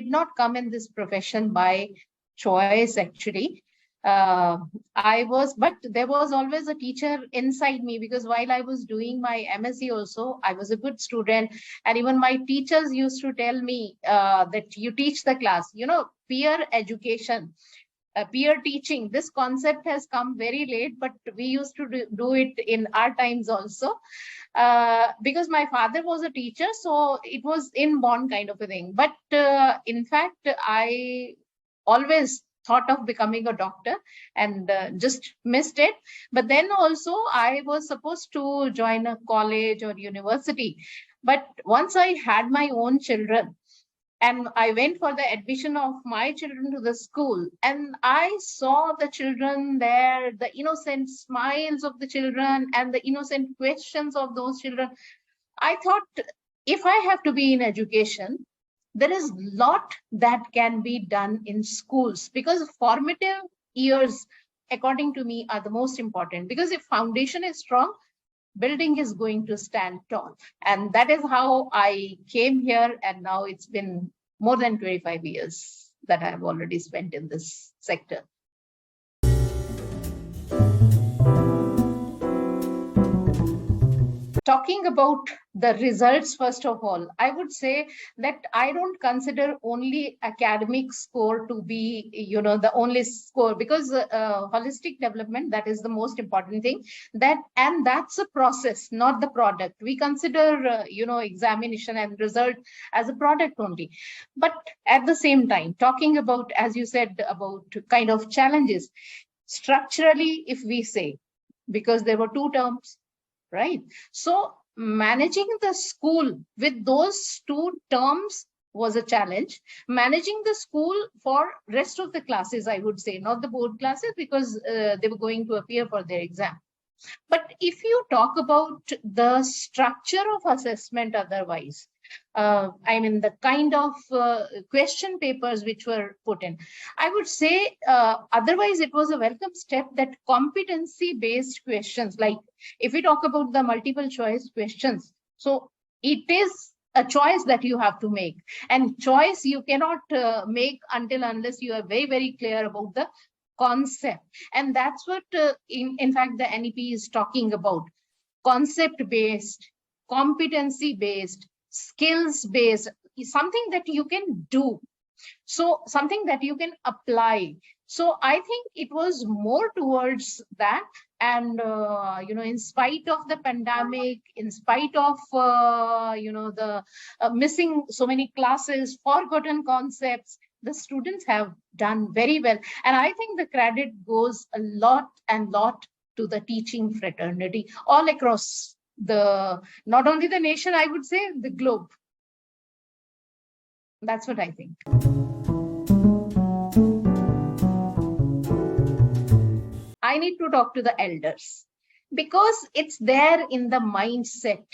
did not come in this profession by choice, actually. But there was always a teacher inside me, because while I was doing my MSc also, I was a good student. And even my teachers used to tell me that you teach the class, peer education. Peer teaching, this concept has come very late, but we used to do it in our times also, because my father was a teacher, so it was inborn kind of a thing. But in fact, I always thought of becoming a doctor, and just missed it. But then also I was supposed to join a college or university. But once I had my own children, and I went for the admission of my children to the school, and I saw the children there, the innocent smiles of the children and the innocent questions of those children. I thought, if I have to be in education, there is a lot that can be done in schools, because formative years, according to me, are the most important. Because if foundation is strong, building is going to stand tall. And that is how I came here. And now it's been more than 25 years that I have already spent in this sector. Talking about the results, first of all, I would say that I don't consider only academic score to be, the only score, because holistic development, that is the most important thing. And that's a process, not the product. We consider, examination and result as a product only. But at the same time, talking about, as you said, about kind of challenges, structurally, if we say, because there were two terms, right? So managing the school with those two terms was a challenge. Managing the school for rest of the classes, I would say, not the board classes, because they were going to appear for their exam. But if you talk about the structure of assessment otherwise, the kind of question papers which were put in, I would say otherwise it was a welcome step, that competency-based questions, like if we talk about the multiple choice questions, so it is a choice that you have to make. And choice you cannot make unless you are very, very clear about the concept. And that's what, in fact, the NEP is talking about. Concept-based, competency-based, skills-based, something that you can do. So something that you can apply. So I think it was more towards that. And, in spite of the pandemic, in spite of, the missing so many classes, forgotten concepts, the students have done very well. And I think the credit goes a lot to the teaching fraternity all across not only the nation, I would say the globe. That's what I think. I need to talk to the elders, because it's there in the mindset.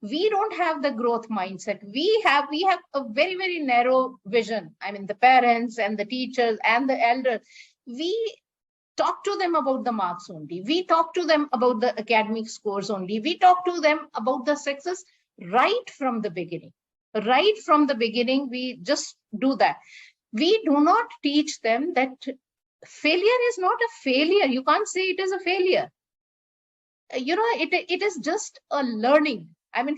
We don't have the growth mindset. We have a very, very narrow vision. The parents and the teachers and the elders, we talk to them about the marks only. We talk to them about the academic scores only. We talk to them about the success right from the beginning. Right from the beginning, we just do that. We do not teach them that failure is not a failure. You can't say it is a failure. It is just a learning.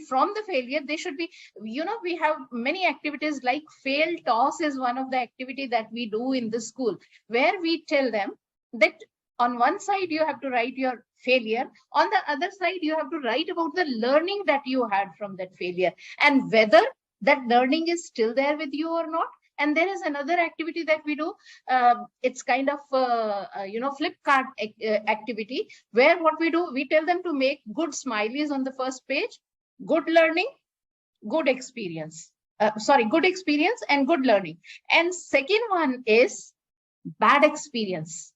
From the failure, they should be, we have many activities, like fail toss is one of the activity that we do in the school, where we tell them that on one side you have to write your failure, on the other side you have to write about the learning that you had from that failure, and whether that learning is still there with you or not. And there is another activity that we do. It's kind of, flip card activity, where what we do, we tell them to make good smileys on the first page, good learning, good experience. Good experience and good learning. And second one is bad experience,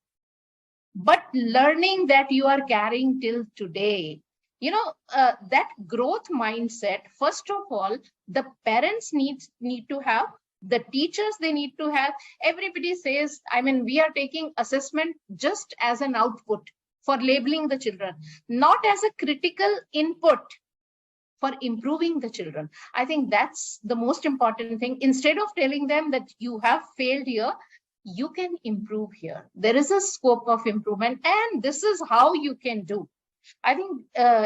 but learning that you are carrying till today. That growth mindset, first of all, the parents need to have, the teachers, they need to have. Everybody says, we are taking assessment just as an output for labeling the children, not as a critical input for improving the children. I think that's the most important thing. Instead of telling them that you have failed here, you can improve here. There is a scope of improvement, and this is how you can do. I think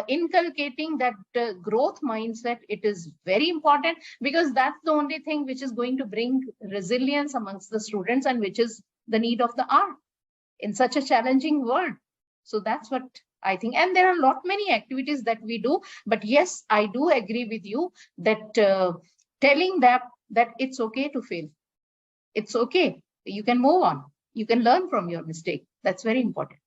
inculcating that growth mindset, it is very important, because that's the only thing which is going to bring resilience amongst the students, and which is the need of the hour in such a challenging world. So that's what I think. And there are many activities that we do, but yes, I do agree with you that telling them that it's okay to fail. It's okay. You can move on. You can learn from your mistake. That's very important.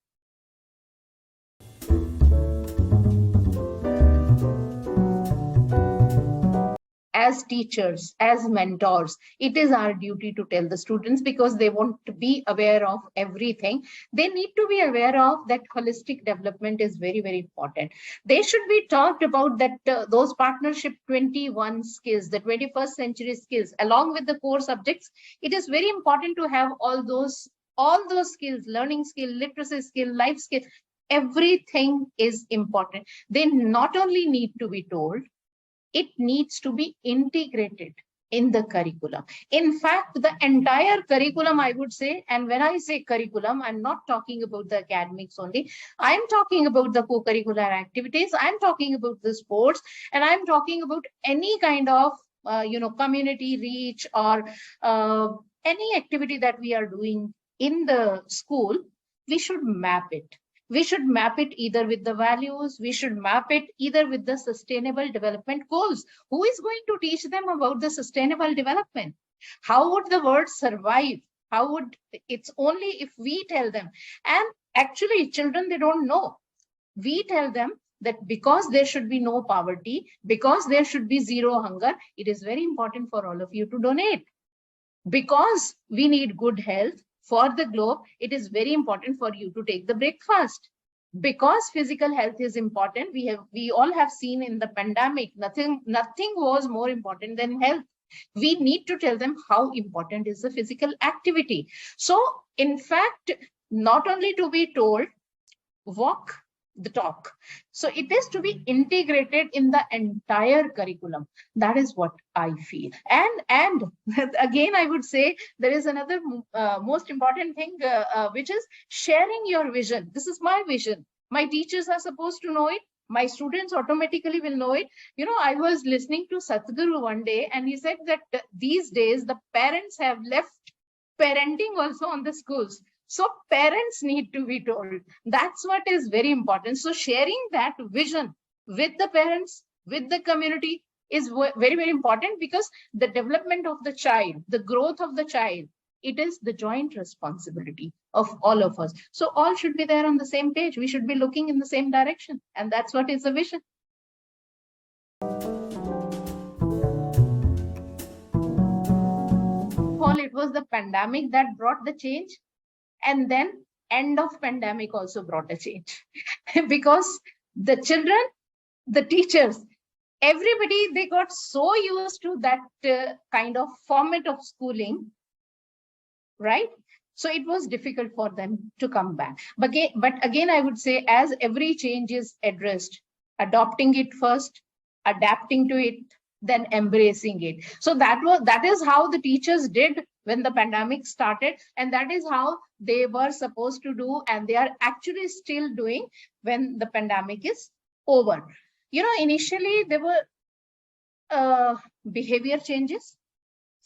As teachers, as mentors, it is our duty to tell the students, because they want to be aware of everything. They need to be aware of that holistic development is very, very important. They should be taught about that those partnership 21 skills, the 21st century skills, along with the core subjects. It is very important to have all those skills, learning skill, literacy skill, life skill. Everything is important. They not only need to be told, it needs to be integrated in the curriculum. In fact, the entire curriculum, I would say, and when I say curriculum, I'm not talking about the academics only. I'm talking about the co-curricular activities. I'm talking about the sports, and I'm talking about any kind of, community reach, or any activity that we are doing in the school. We should map it. We should map it either with the values, we should map it either with the sustainable development goals. Who is going to teach them about the sustainable development? How would the world survive? How would, it's only if we tell them. And actually, children, they don't know. We tell them that because there should be no poverty, because there should be zero hunger, it is very important for all of you to donate. Because we need good health for the globe, it is very important for you to take the breakfast. Because physical health is important, we all have seen in the pandemic, nothing was more important than health. We need to tell them how important is the physical activity. So in fact, not only to be told, walk the talk. So it is to be integrated in the entire curriculum. That is what I feel. And again, I would say there is another most important thing, which is sharing your vision. This is my vision. My teachers are supposed to know it. My students automatically will know it. I was listening to Satguru one day, and he said that these days the parents have left parenting also on the schools. So parents need to be told. That's what is very important. So sharing that vision with the parents, with the community is very, very important, because the development of the child, the growth of the child, it is the joint responsibility of all of us. So all should be there on the same page. We should be looking in the same direction. And that's what is the vision. Well, it was the pandemic that brought the change. And then end of pandemic also brought a change. Because the children, the teachers, everybody, they got so used to that kind of format of schooling, right? So it was difficult for them to come back. But again, I would say, as every change is addressed, adopting it first, adapting to it, then embracing it. So that is how the teachers did when the pandemic started, and that is how they were supposed to do, and they are actually still doing when the pandemic is over. Initially there were behavior changes.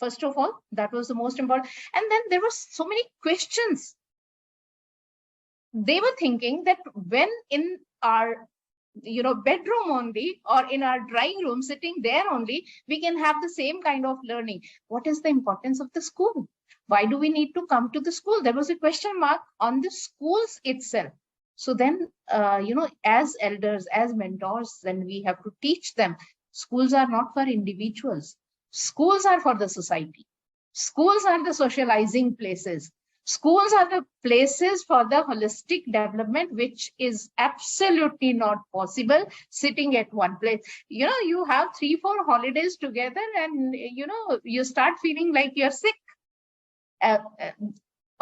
First of all, that was the most important. And then there were so many questions. They were thinking that when in our bedroom only, or in our drawing room, sitting there only, we can have the same kind of learning. What is the importance of the school? Why do we need to come to the school? There was a question mark on the schools itself. So then, as elders, as mentors, then we have to teach them, schools are not for individuals. Schools are for the society. Schools are the socializing places. Schools are the places for the holistic development, which is absolutely not possible sitting at one place. You have 3-4 holidays together, and you start feeling like you're sick.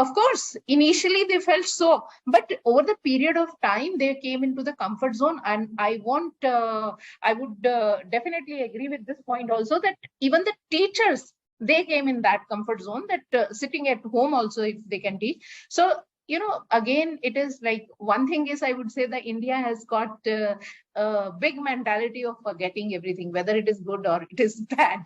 Of course, initially they felt so, but over the period of time, they came into the comfort zone. And I would definitely agree with this point also, that even the teachers, they came in that comfort zone, that sitting at home also, if they can teach. So, again, it is like, one thing is, I would say that India has got a big mentality of forgetting everything, whether it is good or it is bad.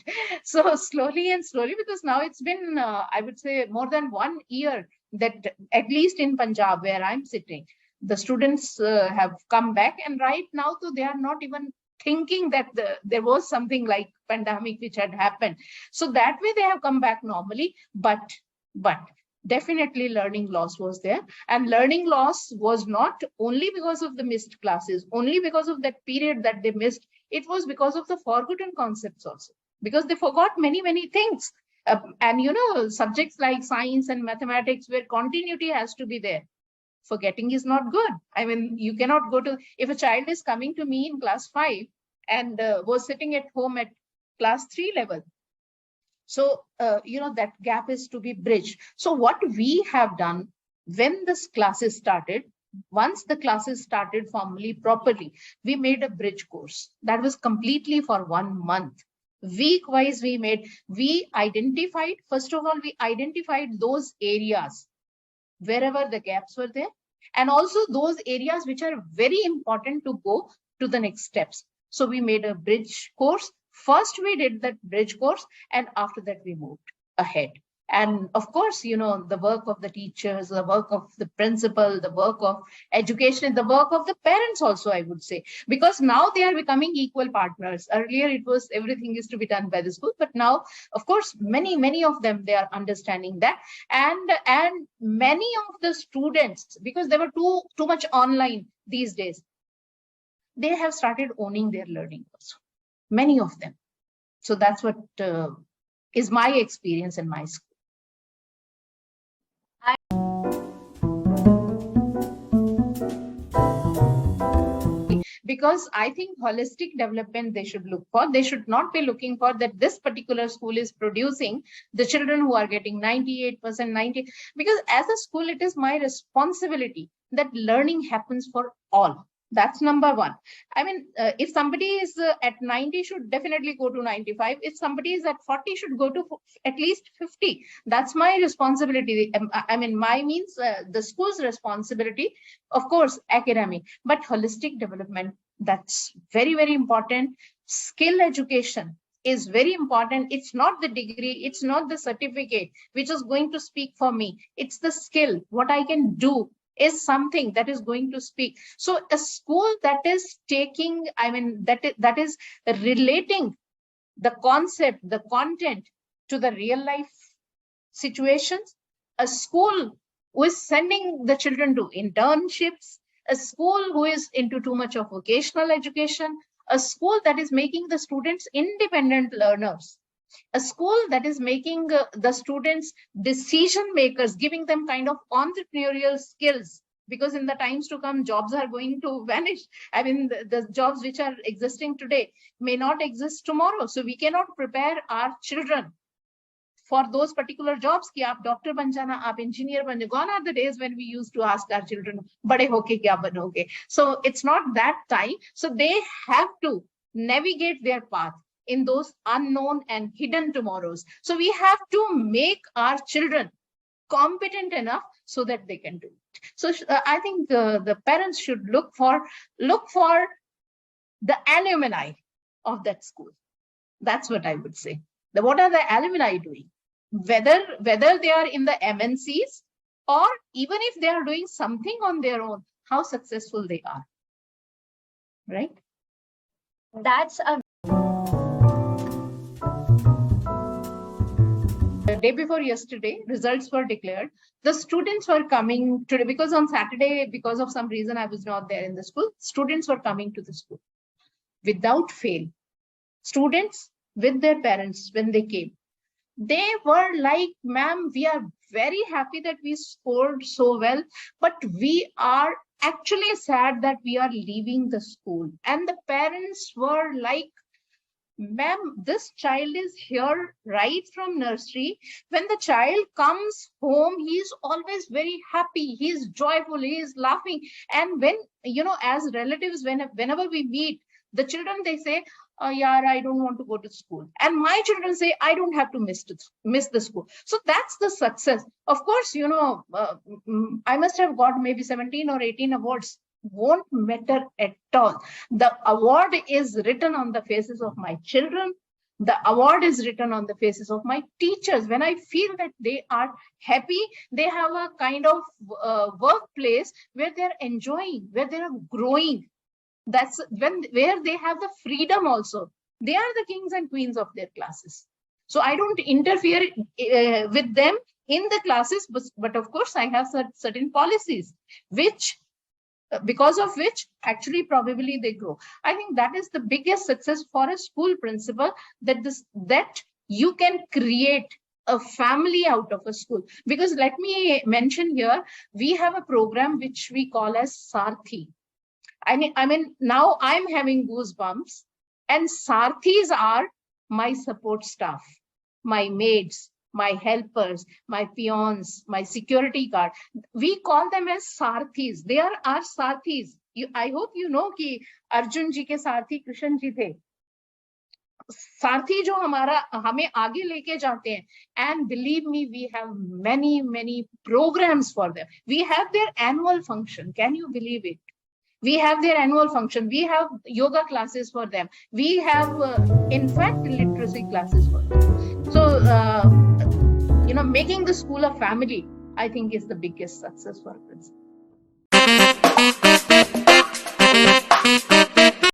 So slowly and slowly, because now it's been, I would say, more than 1 year that, at least in Punjab, where I'm sitting, the students have come back. And right now, so they are not even thinking that there was something like pandemic which had happened. So that way they have come back normally. But definitely learning loss was there. And learning loss was not only because of the missed classes, only because of that period that they missed. It was because of the forgotten concepts also, because they forgot many things. And subjects like science and mathematics, where continuity has to be there, forgetting is not good. I mean, you cannot go to, if a child is coming to me in class 5 and was sitting at home at class 3 level, so that gap is to be bridged. So what we have done, when this classes started, once the classes started formally, properly, we made a bridge course that was completely for 1 month. Week wise, we identified, first of all, we identified those areas wherever the gaps were there, and also those areas which are very important to go to the next steps. So we made a bridge course. First, we did that bridge course, and after that, we moved ahead. And of course, the work of the teachers, the work of the principal, the work of education, the work of the parents also, I would say, because now they are becoming equal partners. Earlier, it was everything is to be done by the school, but now, of course, many of them, they are understanding that. And many of the students, because they were too much online these days, they have started owning their learning also, many of them. So that's what is my experience in my school. Because I think holistic development they should look for. They should not be looking for that this particular school is producing the children who are getting 98%, 90, because as a school, it is my responsibility that learning happens for all. That's number one. I mean, if somebody is at 90, should definitely go to 95. If somebody is at 40, should go to at least 50. That's my responsibility. I mean, my means the school's responsibility, of course, academic, but holistic development, that's very important. Skill education is very important. It's not the degree, it's not the certificate which is going to speak for me. It's the skill. What I can do is something that is going to speak. So a school that is taking, I mean, that is relating the concept, the content to the real life situations, a school who is sending the children to internships, a school who is into too much of vocational education, a school that is making the students independent learners, a school that is making the students decision makers, giving them kind of entrepreneurial skills, because in the times to come, jobs are going to vanish. I mean, the jobs which are existing today may not exist tomorrow. So we cannot prepare our children for those particular jobs ki aap doctor ban jana, aap engineer ban jana. Gone are the days when we used to ask our children, bade hoke kya banoge? So it's not that time. So they have to navigate their path in those unknown and hidden tomorrows. So we have to make our children competent enough so that they can do it. So I think the parents should look for the alumni of that school. That's what I would say. What are the alumni doing? Whether they are in the MNCs or even if they are doing something on their own, how successful they are, right? That's a The day before yesterday, results were declared. The students were coming today, because on Saturday, because of some reason, I was not there in the school. Students were coming to the school without fail. Students with their parents, when they came, they were like, ma'am, we are very happy that we scored so well, but we are actually sad that we are leaving the school. And the parents were like, ma'am, this child is here right from nursery. When the child comes home, he is always very happy. He is joyful. He is laughing. And when, as relatives, whenever we meet the children, they say, oh, yeah, I don't want to go to school. And my children say, I don't have to miss the school. So that's the success. Of course, I must have got maybe 17 or 18 awards. Won't matter at all. The award is written on the faces of my children. The award is written on the faces of my teachers. When I feel that they are happy, they have a kind of workplace where they're enjoying, where they're growing. That's where they have the freedom also. They are the kings and queens of their classes. So I don't interfere with them in the classes, but of course I have certain policies because of which actually probably they grow. I think that is the biggest success for a school principal, that you can create a family out of a school. Because let me mention here, we have a program which we call as Sarthi. I mean, now I'm having goosebumps, and Sarthis are my support staff, my maids, my helpers, my peons, my security guard. We call them as Sarthis. They are our Sarthis. I hope you know कि अर्जुन जी के सारथी कृष्ण जी थे. सारथी जो हमें आगे लेके जाते हैं. And believe me, we have many programs for them. We have their annual function. Can you believe it? We have their annual function. We have yoga classes for them. We have, in fact, literacy classes for them. So, making the school a family, I think, is the biggest success for principal.